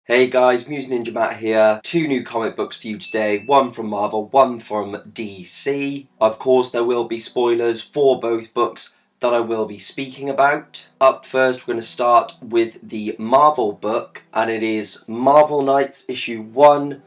Hey guys, musicninjamat here. Two new comic books for you today, one from Marvel, one from DC. Of course there will be spoilers for both books that I will be speaking about. Up first we're going to start with the Marvel book, and it is Marvel Knights issue 1.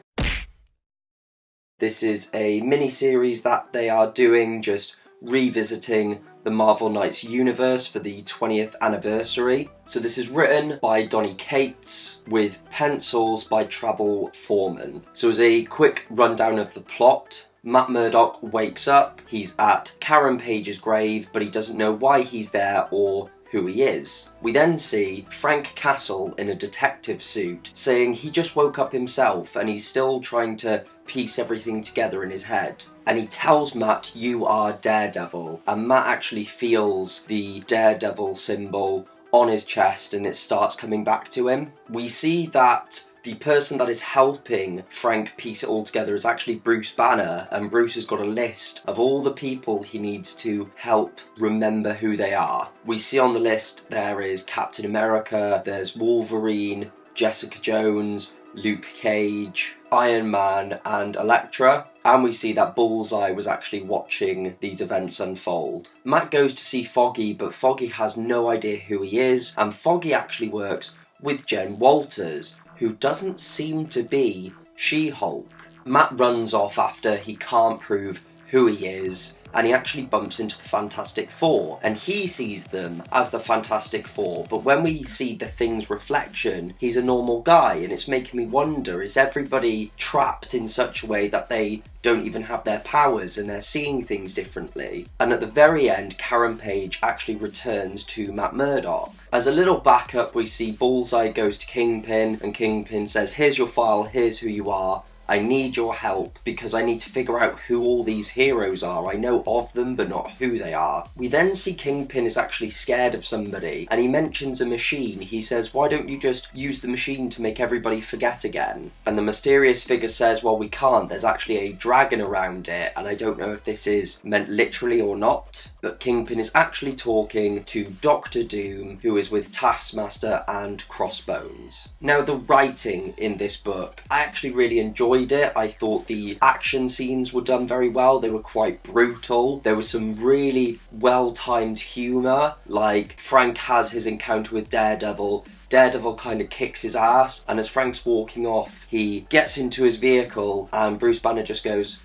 This is a mini-series that they are doing, just revisiting the Marvel Knights universe for the 20th anniversary. So this is written by Donny Cates with pencils by Travel Foreman. So as a quick rundown of the plot, Matt Murdock wakes up, he's at Karen Page's grave, but he doesn't know why he's there or who he is. We then see Frank Castle in a detective suit saying he just woke up himself and he's still trying to piece everything together in his head. And he tells Matt, "You are Daredevil." And Matt actually feels the Daredevil symbol on his chest and it starts coming back to him. We see that the person that is helping Frank piece it all together is actually Bruce Banner, and Bruce has got a list of all the people he needs to help remember who they are. We see on the list there is Captain America, there's Wolverine, Jessica Jones, Luke Cage, Iron Man and Elektra, and we see that Bullseye was actually watching these events unfold. Matt goes to see Foggy, but Foggy has no idea who he is, and Foggy actually works with Jen Walters, who doesn't seem to be She-Hulk. Matt runs off after he can't prove who he is, and he actually bumps into the Fantastic Four, and he sees them as the Fantastic Four, but when we see the Thing's reflection, he's a normal guy, and it's making me wonder, is everybody trapped in such a way that they don't even have their powers and they're seeing things differently? And at the very end, Karen Page actually returns to Matt Murdock. As a little backup, we see Bullseye goes to Kingpin, and Kingpin says, "Here's your file, here's who you are. I need your help because I need to figure out who all these heroes are. I know of them, but not who they are." We then see Kingpin is actually scared of somebody, and he mentions a machine. He says, "Why don't you just use the machine to make everybody forget again?" And the mysterious figure says, "Well, we can't. There's actually a dragon around it, and I don't know if this is meant literally or not." But Kingpin is actually talking to Doctor Doom, who is with Taskmaster and Crossbones. Now, the writing in this book, I actually really enjoyed it. I thought the action scenes were done very well. They were quite brutal. There was some really well-timed humour, like Frank has his encounter with Daredevil. Daredevil kind of kicks his ass, and as Frank's walking off, he gets into his vehicle and Bruce Banner just goes,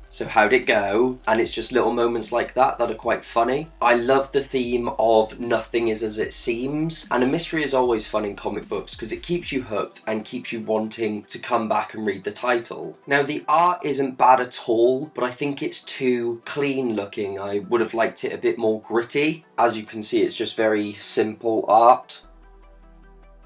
"So how'd it go?" And it's just little moments like that that are quite funny. I love the theme of nothing is as it seems, and a mystery is always fun in comic books because it keeps you hooked and keeps you wanting to come back and read the title. Now, the art isn't bad at all, but I think it's too clean looking. I would have liked it a bit more gritty. As you can see, it's just very simple art.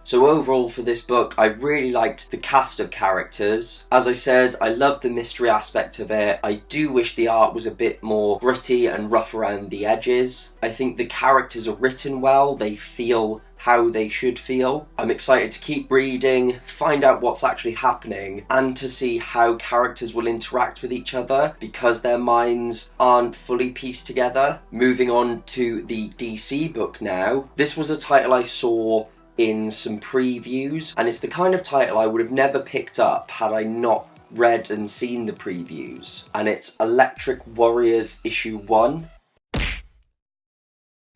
So overall for this book, I really liked the cast of characters. As I said, I love the mystery aspect of it. I do wish the art was a bit more gritty and rough around the edges. I think the characters are written well, they feel how they should feel. I'm excited to keep reading, find out what's actually happening, and to see how characters will interact with each other because their minds aren't fully pieced together. Moving on to the DC book now. This was a title I saw in some previews, and it's the kind of title I would have never picked up had I not read and seen the previews, and it's Electric Warriors issue 1.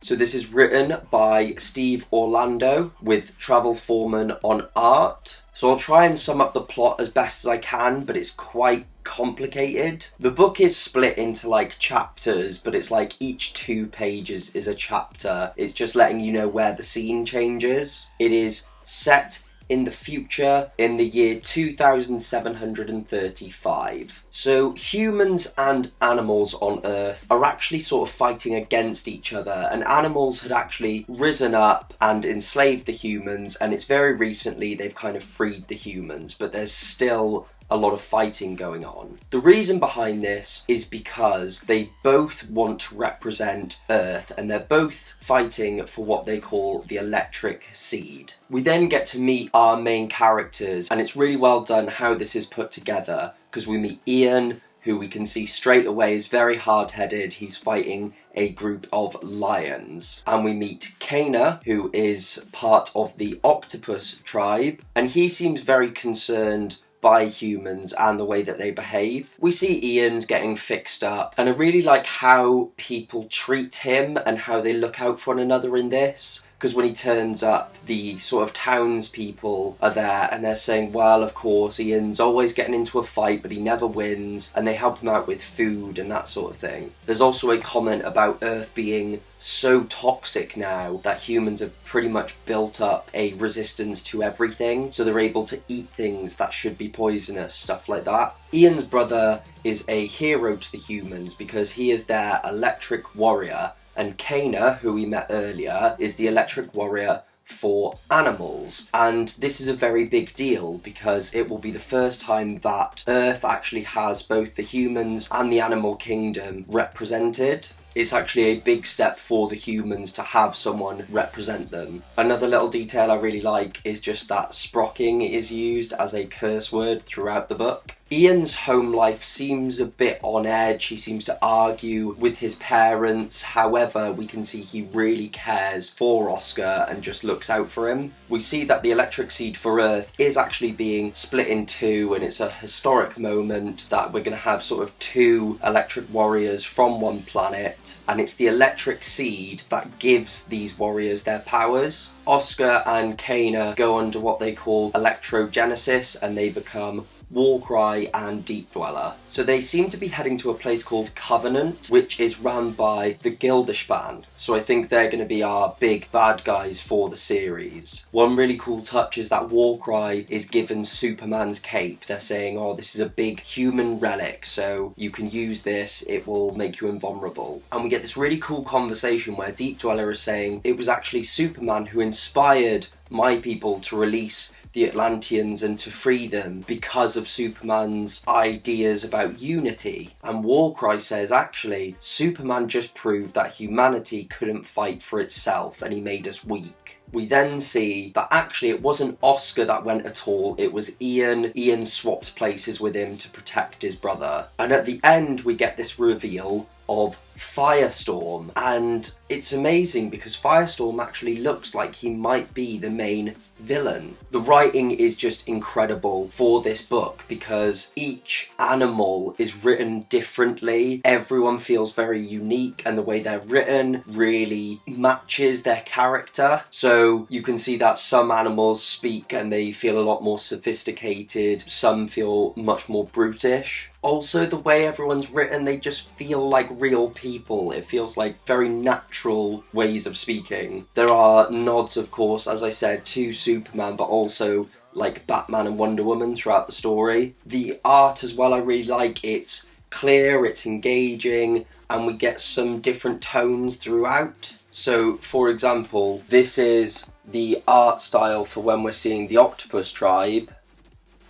So this is written by Steve Orlando with Travel Foreman on art. So I'll try and sum up the plot as best as I can, but it's quite complicated. The book is split into like chapters, but it's like each 2 pages is a chapter. It's just letting you know where the scene changes. It is set in the future in the year 2735. So humans and animals on Earth are actually sort of fighting against each other, and animals had actually risen up and enslaved the humans, and it's very recently they've kind of freed the humans, but there's still a lot of fighting going on. The reason behind this is because they both want to represent Earth, and they're both fighting for what they call the electric seed. We then get to meet our main characters, and it's really well done how this is put together, because we meet Ian, who we can see straight away is very hard-headed. He's fighting a group of lions. And we meet Kana, who is part of the octopus tribe, and he seems very concerned by humans and the way that they behave. We see Ian's getting fixed up, and I really like how people treat him and how they look out for one another in this. Because when he turns up, the sort of townspeople are there and they're saying, well, of course, Ian's always getting into a fight, but he never wins, and they help him out with food and that sort of thing. There's also a comment about Earth being so toxic now that humans have pretty much built up a resistance to everything, so they're able to eat things that should be poisonous, stuff like that. Ian's brother is a hero to the humans because he is their electric warrior, and Kana, who we met earlier, is the electric warrior for animals. And this is a very big deal because it will be the first time that Earth actually has both the humans and the animal kingdom represented. It's actually a big step for the humans to have someone represent them. Another little detail I really like is just that sprocking is used as a curse word throughout the book. Ian's home life seems a bit on edge. He seems to argue with his parents. However, we can see he really cares for Oscar and just looks out for him. We see that the electric seed for Earth is actually being split in two, and it's a historic moment that we're going to have sort of two electric warriors from one planet, and it's the electric seed that gives these warriors their powers. Oscar and Kana go under what they call electrogenesis, and they become Warcry and Deep Dweller. So they seem to be heading to a place called Covenant, which is run by the Gildishband. So I think they're going to be our big bad guys for the series. One really cool touch is that Warcry is given Superman's cape. They're saying, oh, this is a big human relic, so you can use this, it will make you invulnerable. And we get this really cool conversation where Deep Dweller is saying it was actually Superman who inspired my people to release the Atlanteans and to free them because of Superman's ideas about unity. And Warcry says, actually, Superman just proved that humanity couldn't fight for itself and he made us weak. We then see that actually it wasn't Oscar that went at all, it was Ian. Ian swapped places with him to protect his brother. And at the end we get this reveal of Firestorm, and it's amazing because Firestorm actually looks like he might be the main villain. The writing is just incredible for this book because each animal is written differently. Everyone feels very unique, and the way they're written really matches their character. So you can see that some animals speak and they feel a lot more sophisticated, some feel much more brutish. Also, the way everyone's written, they just feel like real people. It feels like very natural ways of speaking. There are nods, of course, as I said, to Superman, but also like Batman and Wonder Woman throughout the story. The art as well, I really like. It's clear, it's engaging, and we get some different tones throughout. So, for example, this is the art style for when we're seeing the Octopus Tribe,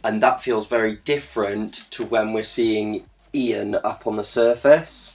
and that feels very different to when we're seeing Ian up on the surface.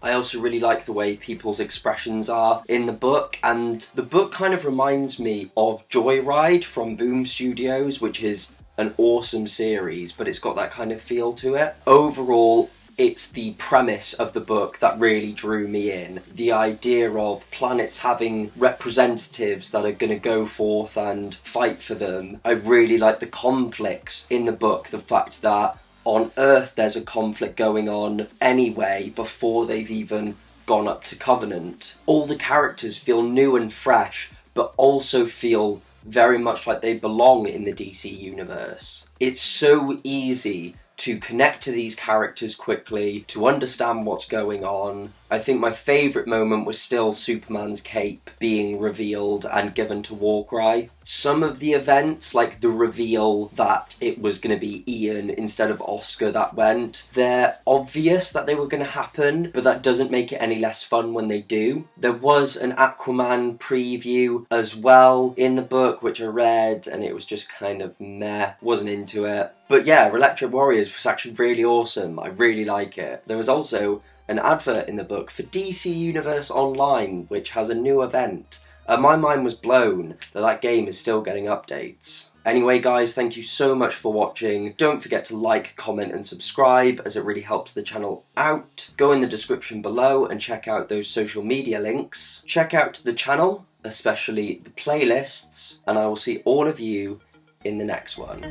I also really like the way people's expressions are in the book, and the book kind of reminds me of Joyride from Boom Studios, which is an awesome series, but it's got that kind of feel to it. Overall, it's the premise of the book that really drew me in. The idea of planets having representatives that are going to go forth and fight for them. I really like the conflicts in the book. The fact that on Earth there's a conflict going on anyway before they've even gone up to Covenant. All the characters feel new and fresh, but also feel very much like they belong in the DC universe. It's so easy to connect to these characters quickly, to understand what's going on. I think my favourite moment was still Superman's cape being revealed and given to Warcry. Some of the events, like the reveal that it was going to be Ian instead of Oscar that went, they're obvious that they were going to happen, but that doesn't make it any less fun when they do. There was an Aquaman preview as well in the book, which I read, and it was just kind of meh, wasn't into it. But yeah, Electric Warriors was actually really awesome. I really like it. There was also an advert in the book for DC Universe Online, which has a new event. My mind was blown that that game is still getting updates. Anyway guys, thank you so much for watching. Don't forget to like, comment and subscribe, as it really helps the channel out. Go in the description below and check out those social media links. Check out the channel, especially the playlists, and I will see all of you in the next one.